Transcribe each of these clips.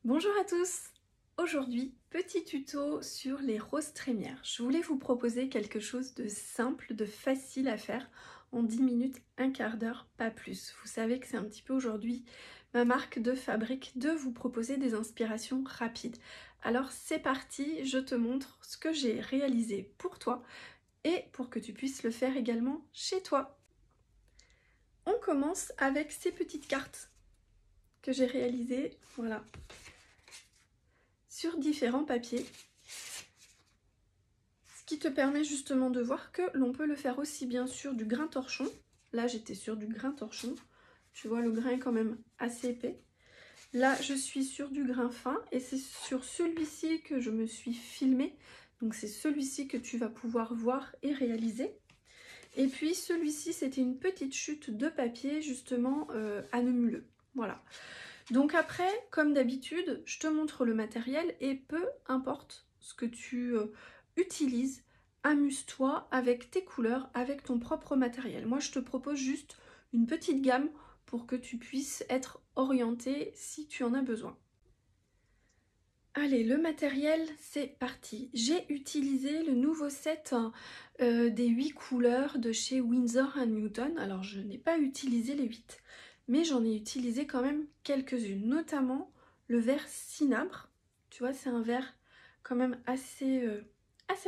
Bonjour à tous! Aujourd'hui, petit tuto sur les roses trémières. Je voulais vous proposer quelque chose de simple, de facile à faire en 10 minutes, un quart d'heure, pas plus. Vous savez que c'est un petit peu aujourd'hui ma marque de fabrique de vous proposer des inspirations rapides. Alors c'est parti, je te montre ce que j'ai réalisé pour toi et pour que tu puisses le faire également chez toi. On commence avec ces petites cartes que j'ai réalisées, voilà, sur différents papiers, ce qui te permet justement de voir que l'on peut le faire aussi bien sur du grain torchon. Là j'étais sur du grain torchon, tu vois le grain est quand même assez épais. Là je suis sur du grain fin et c'est sur celui-ci que je me suis filmée, donc c'est celui-ci que tu vas pouvoir voir et réaliser. Et puis celui-ci c'était une petite chute de papier justement à nœud-muleux, voilà. Donc après, comme d'habitude, je te montre le matériel et peu importe ce que tu utilises, amuse-toi avec tes couleurs, avec ton propre matériel. Moi, je te propose juste une petite gamme pour que tu puisses être orienté si tu en as besoin. Allez, le matériel, c'est parti. J'ai utilisé le nouveau set des 8 couleurs de chez Winsor & Newton. Alors, je n'ai pas utilisé les 8. Mais j'en ai utilisé quand même quelques-unes, notamment le vert cinabre. Tu vois, c'est un vert quand même assez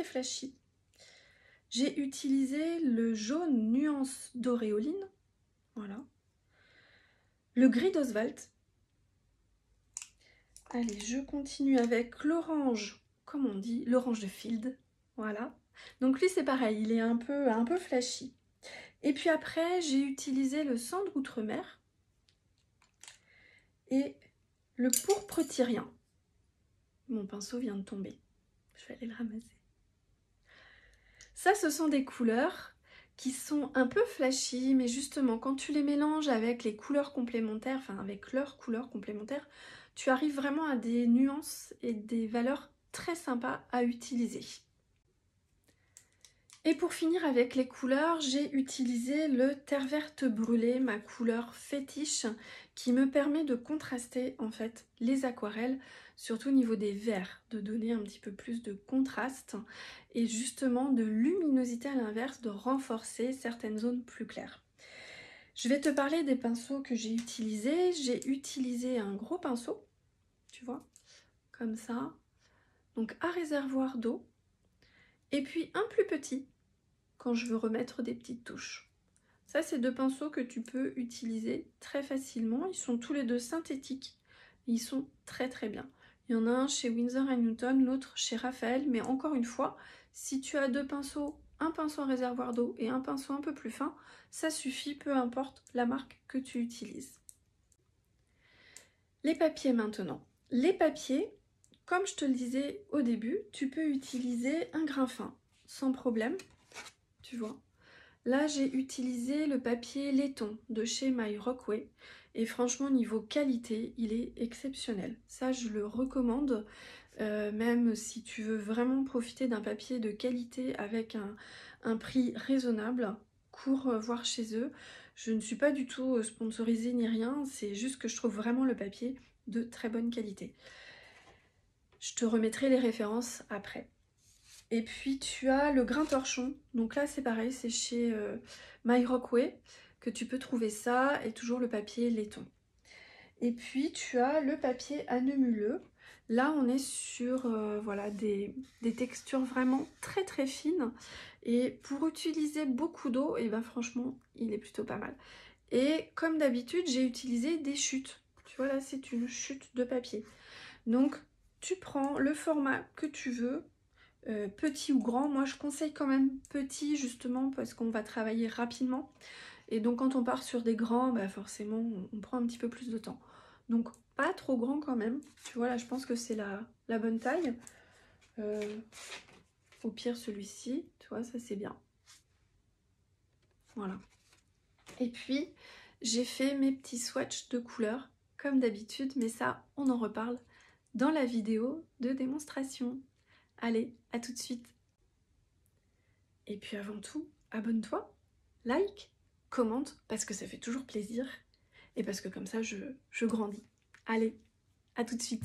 flashy. J'ai utilisé le jaune nuance d'auréoline, voilà. Le gris d'Oswald. Allez, je continue avec l'orange, comme on dit, l'orange de Field, voilà. Donc lui c'est pareil, il est un peu flashy. Et puis après, j'ai utilisé le cendre outre-mer et le pourpre tyrien. Mon pinceau vient de tomber. Je vais aller le ramasser. Ça, ce sont des couleurs qui sont un peu flashy, mais justement, quand tu les mélanges avec les couleurs complémentaires, enfin avec leurs couleurs complémentaires, tu arrives vraiment à des nuances et des valeurs très sympas à utiliser. Et pour finir avec les couleurs, j'ai utilisé le terre verte brûlée, ma couleur fétiche, qui me permet de contraster en fait les aquarelles, surtout au niveau des verts, de donner un petit peu plus de contraste et justement de luminosité à l'inverse, de renforcer certaines zones plus claires. Je vais te parler des pinceaux que j'ai utilisés. J'ai utilisé un gros pinceau, tu vois, comme ça, donc à réservoir d'eau, et puis un plus petit, quand je veux remettre des petites touches. Ça, c'est deux pinceaux que tu peux utiliser très facilement. Ils sont tous les deux synthétiques. Ils sont très bien. Il y en a un chez Winsor & Newton, l'autre chez Raphael. Mais encore une fois, si tu as deux pinceaux, un pinceau en réservoir d'eau et un pinceau un peu plus fin, ça suffit, peu importe la marque que tu utilises. Les papiers maintenant. Les papiers, comme je te le disais au début, tu peux utiliser un grain fin, sans problème. Tu vois. Là, j'ai utilisé le papier laiton de chez My Rockway et franchement, niveau qualité, il est exceptionnel. Ça, je le recommande, même si tu veux vraiment profiter d'un papier de qualité avec un prix raisonnable, cours voir chez eux. Je ne suis pas du tout sponsorisée ni rien, c'est juste que je trouve vraiment le papier de très bonne qualité. Je te remettrai les références après. Et puis tu as le grain torchon, donc là c'est pareil, c'est chez My Rockway que tu peux trouver ça, et toujours le papier laiton. Et puis tu as le papier à nœud muleux. Là on est sur voilà, des textures vraiment très fines, et pour utiliser beaucoup d'eau, et ben franchement il est plutôt pas mal. Et comme d'habitude j'ai utilisé des chutes, tu vois là c'est une chute de papier. Donc tu prends le format que tu veux, petit ou grand. Moi je conseille quand même petit, justement parce qu'on va travailler rapidement, et donc quand on part sur des grands, bah forcément on prend un petit peu plus de temps, donc pas trop grand quand même, tu vois là je pense que c'est la bonne taille. Au pire celui-ci, tu vois, ça c'est bien, voilà. Et puis j'ai fait mes petits swatchs de couleurs comme d'habitude, mais ça on en reparle dans la vidéo de démonstration. Allez, à tout de suite. Et puis avant tout, abonne-toi, like, commente, parce que ça fait toujours plaisir, et parce que comme ça je grandis. Allez, À tout de suite.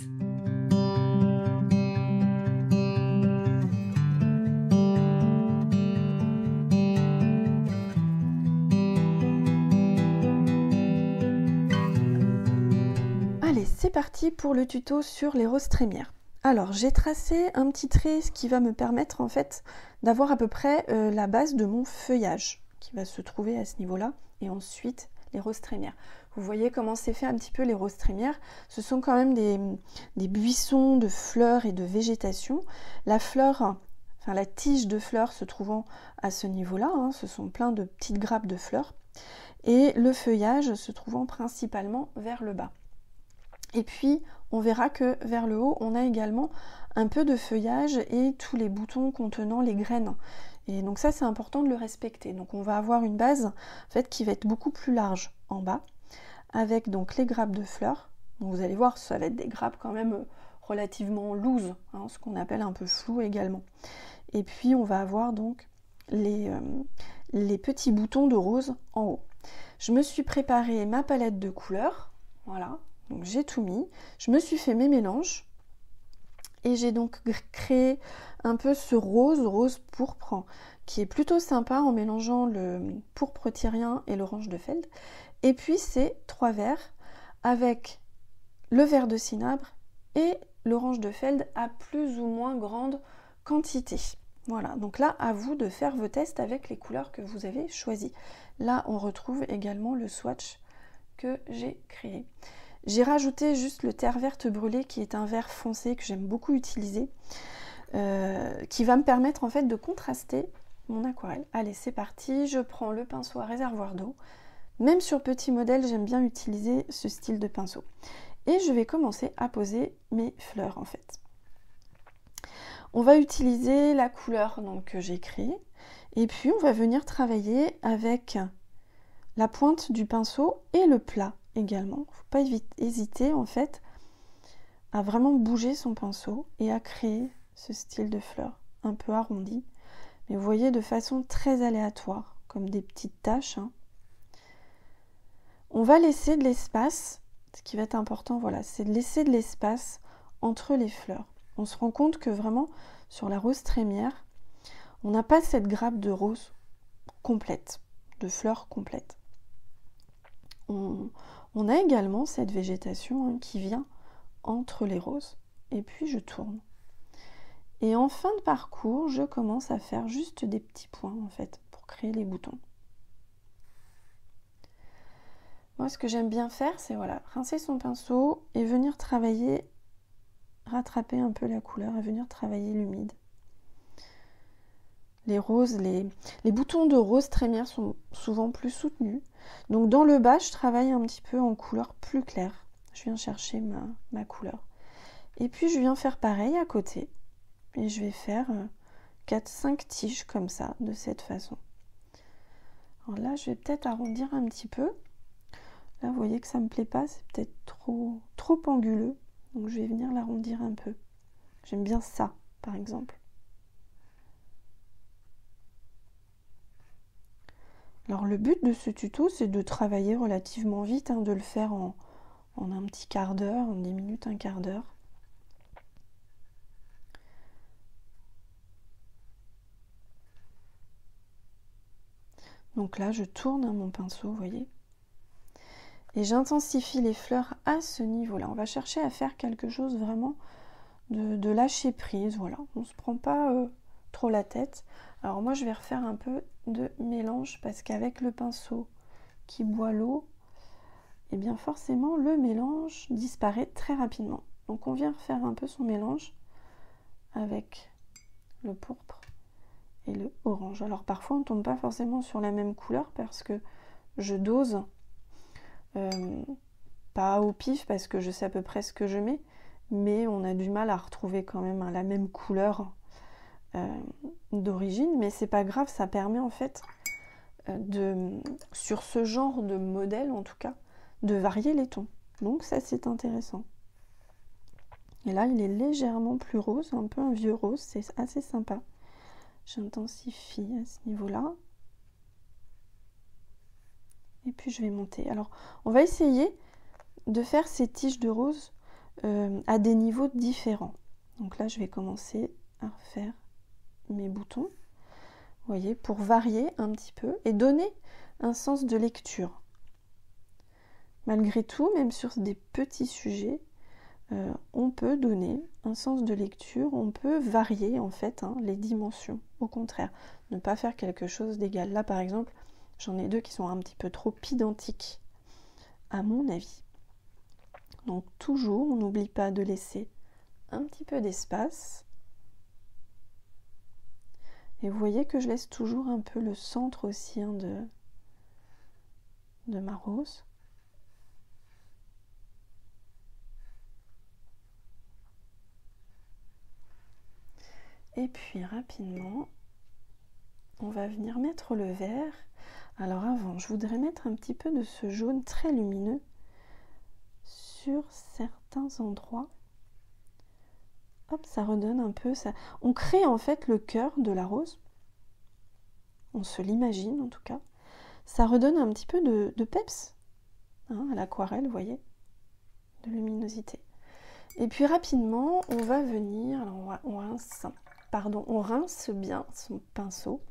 Allez, c'est parti pour le tuto sur les roses trémières. Alors, j'ai tracé un petit trait, ce qui va me permettre en fait d'avoir à peu près la base de mon feuillage qui va se trouver à ce niveau-là, et ensuite les roses trémières. Vous voyez comment c'est fait un petit peu les roses trémières. Ce sont quand même des buissons de fleurs et de végétation. La fleur, enfin la tige de fleurs se trouvant à ce niveau-là, hein, ce sont plein de petites grappes de fleurs, et le feuillage se trouvant principalement vers le bas. Et puis, on verra que vers le haut, on a également un peu de feuillage et tous les boutons contenant les graines. Et donc ça, c'est important de le respecter. Donc on va avoir une base en fait, qui va être beaucoup plus large en bas, avec donc les grappes de fleurs. Donc vous allez voir, ça va être des grappes quand même relativement loose, hein, ce qu'on appelle un peu flou également. Et puis on va avoir donc les petits boutons de rose en haut. Je me suis préparé ma palette de couleurs, voilà. Donc j'ai tout mis, je me suis fait mes mélanges et j'ai donc créé un peu ce rose pourpre qui est plutôt sympa en mélangeant le pourpre tyrien et l'orange de Feld. Et puis c'est 3 verres avec le vert de cinabre et l'orange de Feld à plus ou moins grande quantité. Voilà, donc là à vous de faire vos tests avec les couleurs que vous avez choisies. Là on retrouve également le swatch que j'ai créé. J'ai rajouté juste le terre verte brûlée qui est un vert foncé que j'aime beaucoup utiliser, qui va me permettre en fait de contraster mon aquarelle. Allez, c'est parti, je prends le pinceau à réservoir d'eau. Même sur petit modèle, j'aime bien utiliser ce style de pinceau. Et je vais commencer à poser mes fleurs en fait. On va utiliser la couleur donc, que j'ai créée et puis on va venir travailler avec la pointe du pinceau et le plat également. Il ne faut pas hésiter en fait à vraiment bouger son pinceau et à créer ce style de fleurs un peu arrondi, mais vous voyez de façon très aléatoire, comme des petites taches. Hein. On va laisser de l'espace, ce qui va être important, voilà, c'est de laisser de l'espace entre les fleurs. On se rend compte que vraiment sur la rose trémière, on n'a pas cette grappe de rose complète, de fleurs complètes. On a également cette végétation hein, qui vient entre les roses. Et puis je tourne. Et en fin de parcours, je commence à faire juste des petits points en fait pour créer les boutons. Moi, ce que j'aime bien faire, c'est voilà, rincer son pinceau et venir travailler, rattraper un peu la couleur et venir travailler l'humide. Les roses, les boutons de rose trémière sont souvent plus soutenus. Donc dans le bas, je travaille un petit peu en couleur plus claire. Je viens chercher ma couleur. Et puis je viens faire pareil à côté. Et je vais faire 4-5 tiges comme ça, de cette façon. Alors là, je vais peut-être arrondir un petit peu. Là, vous voyez que ça ne me plaît pas, c'est peut-être trop anguleux. Donc je vais venir l'arrondir un peu. J'aime bien ça, par exemple. Alors le but de ce tuto, c'est de travailler relativement vite, hein, de le faire en un petit quart d'heure, en 10 minutes, un quart d'heure. Donc là, je tourne mon pinceau, vous voyez. Et j'intensifie les fleurs à ce niveau-là. On va chercher à faire quelque chose vraiment de lâcher prise, voilà. On ne se prend pas trop la tête. Alors moi, je vais refaire un peu de mélange parce qu'avec le pinceau qui boit l'eau, et bien forcément, le mélange disparaît très rapidement. Donc on vient refaire un peu son mélange avec le pourpre et le orange. Alors parfois on ne tombe pas forcément sur la même couleur parce que je dose pas au pif parce que je sais à peu près ce que je mets, mais on a du mal à retrouver quand même la même couleur d'origine, mais c'est pas grave, ça permet en fait sur ce genre de modèle en tout cas, de varier les tons. Donc ça c'est intéressant. Et là il est légèrement plus rose, un peu un vieux rose, c'est assez sympa. J'intensifie à ce niveau-là. Et puis je vais monter. Alors on va essayer de faire ces tiges de rose à des niveaux différents. Donc là, je vais commencer à refaire mes boutons, vous voyez, pour varier un petit peu et donner un sens de lecture. Malgré tout, même sur des petits sujets, on peut donner un sens de lecture, on peut varier en fait les dimensions, au contraire, ne pas faire quelque chose d'égal. Là par exemple, j'en ai deux qui sont un petit peu trop identiques, à mon avis. Donc toujours, on n'oublie pas de laisser un petit peu d'espace. Et vous voyez que je laisse toujours un peu le centre aussi de ma rose. Et puis rapidement, on va venir mettre le vert. Alors avant, je voudrais mettre un petit peu de ce jaune très lumineux sur certains endroits. Hop, ça redonne un peu ça. On crée en fait le cœur de la rose. On se l'imagine en tout cas. Ça redonne un petit peu de peps à l'aquarelle, vous voyez, de luminosité. Et puis rapidement, on va venir, alors on rince bien son pinceau.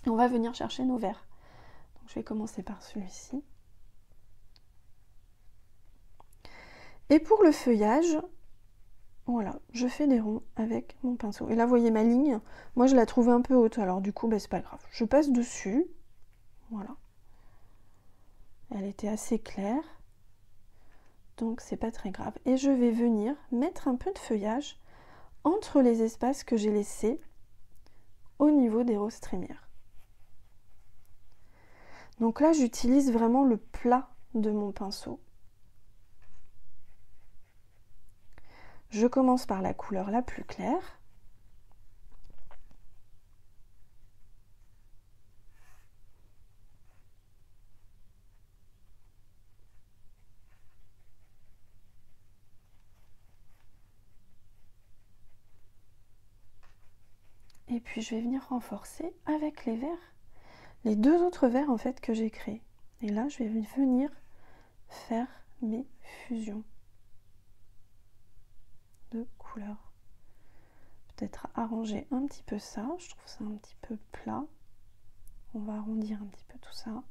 Et on va venir chercher nos verres. Donc je vais commencer par celui-ci. Et pour le feuillage, voilà, je fais des ronds avec mon pinceau. Et là, vous voyez ma ligne, moi je la trouve un peu haute, alors du coup, c'est pas grave. Je passe dessus, voilà. Elle était assez claire, donc c'est pas très grave. Et je vais venir mettre un peu de feuillage entre les espaces que j'ai laissés au niveau des roses trémières. Donc là, j'utilise vraiment le plat de mon pinceau. Je commence par la couleur la plus claire. Et puis je vais venir renforcer avec les verts, les deux autres verts en fait que j'ai créés. Et là, je vais venir faire mes fusions de couleurs. Peut-être arranger un petit peu ça, je trouve ça un petit peu plat. On va arrondir un petit peu tout ça.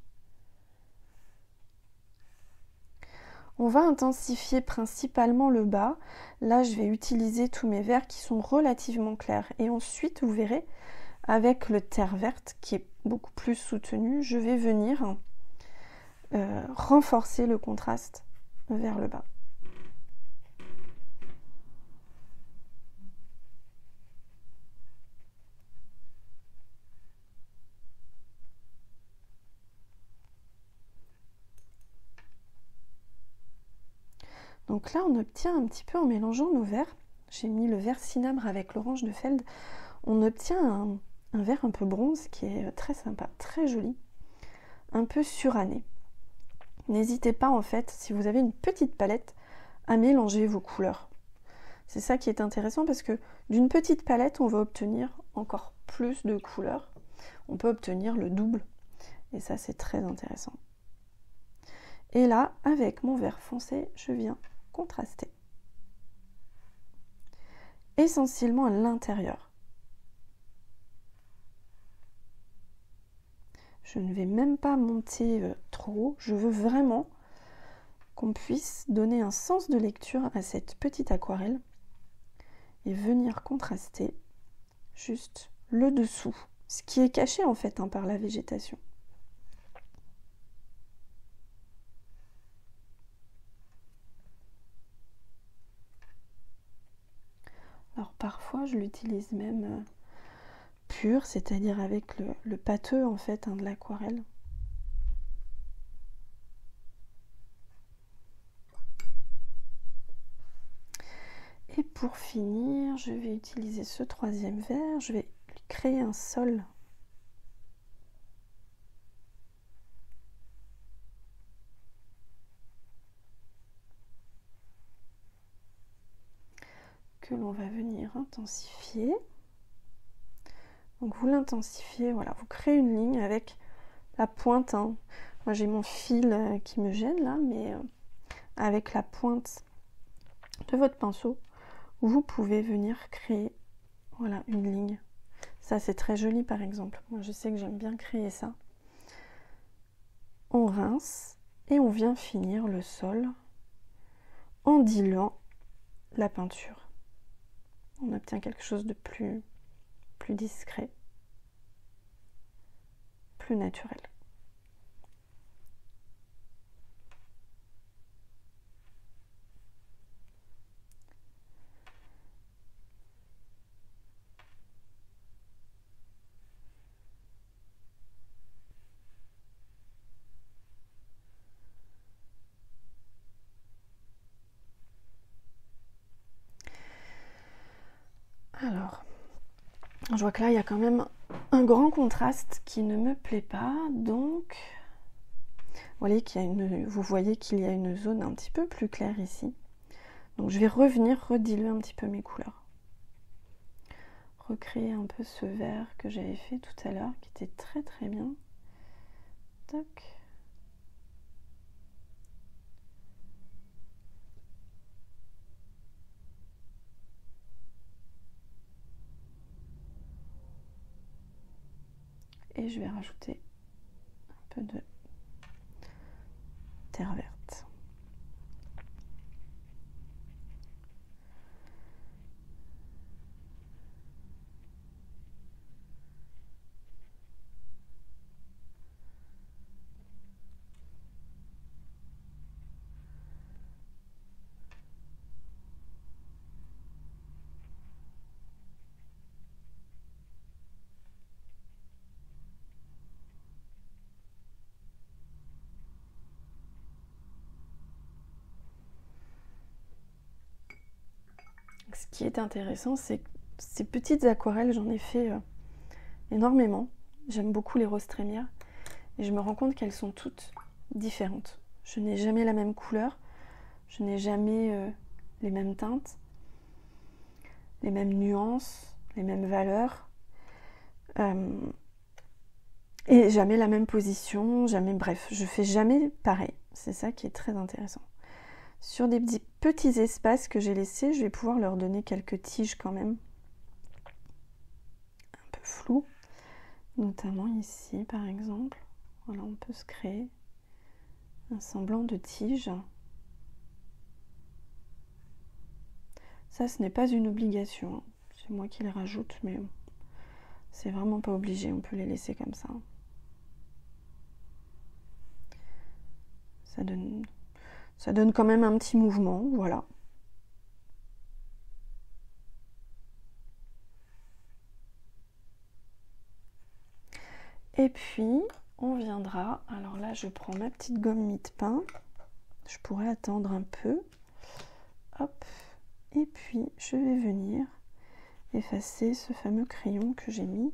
On va intensifier principalement le bas. Là, je vais utiliser tous mes verts qui sont relativement clairs. Et ensuite, vous verrez, avec le terre verte qui est beaucoup plus soutenu, je vais venir renforcer le contraste vers le bas. Donc là, on obtient un petit peu en mélangeant nos verts. J'ai mis le vert cinabre avec l'orange de Feld. On obtient un vert un peu bronze qui est très sympa, très joli, un peu suranné. N'hésitez pas en fait, si vous avez une petite palette, à mélanger vos couleurs. C'est ça qui est intéressant parce que d'une petite palette, on va obtenir encore plus de couleurs. On peut obtenir le double et ça c'est très intéressant. Et là, avec mon vert foncé, je viens contraster. Essentiellement à l'intérieur. Je ne vais même pas monter trop, je veux vraiment qu'on puisse donner un sens de lecture à cette petite aquarelle et venir contraster juste le dessous, ce qui est caché en fait par la végétation. Alors parfois je l'utilise même pur, c'est-à-dire avec le pâteux en fait de l'aquarelle. Et pour finir, je vais utiliser ce troisième vert, je vais créer un sol. Que l'on va venir intensifier. Donc vous l'intensifiez, voilà, vous créez une ligne avec la pointe. Moi j'ai mon fil qui me gêne là, mais avec la pointe de votre pinceau, vous pouvez venir créer, voilà, une ligne. Ça, c'est très joli, par exemple. Moi, je sais que j'aime bien créer ça. On rince et on vient finir le sol en diluant la peinture. On obtient quelque chose de plus discret, plus naturel. Alors, je vois que là, il y a quand même un grand contraste qui ne me plaît pas. Donc, vous voyez qu'il y a une zone un petit peu plus claire ici. Donc, je vais revenir rediluer un petit peu mes couleurs. Recréer un peu ce vert que j'avais fait tout à l'heure, qui était très très bien. Toc. Et je vais rajouter un peu de terre verte. Ce qui est intéressant, c'est que ces petites aquarelles, j'en ai fait énormément. J'aime beaucoup les roses trémières et je me rends compte qu'elles sont toutes différentes. Je n'ai jamais la même couleur, je n'ai jamais les mêmes teintes, les mêmes nuances, les mêmes valeurs et jamais la même position, bref, je fais jamais pareil. C'est ça qui est très intéressant. Sur des petits espaces que j'ai laissés, je vais pouvoir leur donner quelques tiges quand même. Un peu floues. Notamment ici, par exemple. Voilà, on peut se créer un semblant de tige. Ça, ce n'est pas une obligation. C'est moi qui les rajoute, mais c'est vraiment pas obligé. On peut les laisser comme ça. Ça donne quand même un petit mouvement, voilà. Et puis, on viendra, alors là, je prends ma petite gomme mie-de-pain. Je pourrais attendre un peu. Hop. Et puis, je vais venir effacer ce fameux crayon que j'ai mis,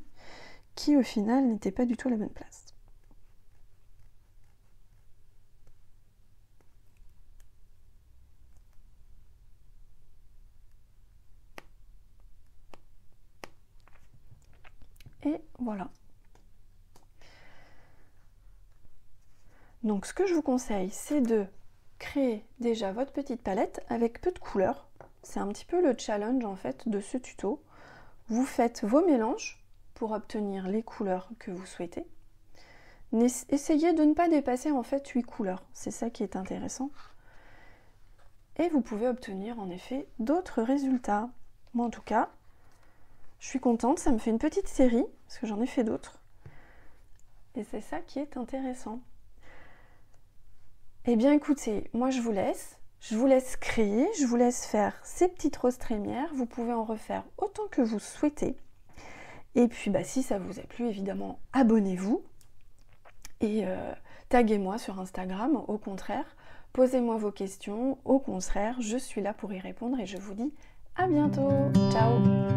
qui au final n'était pas du tout à la bonne place. Et voilà. Donc ce que je vous conseille, c'est de créer déjà votre petite palette avec peu de couleurs. C'est un petit peu le challenge en fait de ce tuto. Vous faites vos mélanges pour obtenir les couleurs que vous souhaitez. Essayez de ne pas dépasser en fait 8 couleurs, c'est ça qui est intéressant. Et vous pouvez obtenir en effet d'autres résultats. Moi en tout cas, je suis contente, ça me fait une petite série, parce que j'en ai fait d'autres. Et c'est ça qui est intéressant. Eh bien écoutez, moi je vous laisse créer, je vous laisse faire ces petites roses trémières. Vous pouvez en refaire autant que vous souhaitez. Et puis si ça vous a plu, évidemment, abonnez-vous. Et taguez-moi sur Instagram, au contraire. Posez-moi vos questions, au contraire, je suis là pour y répondre et je vous dis à bientôt. Ciao!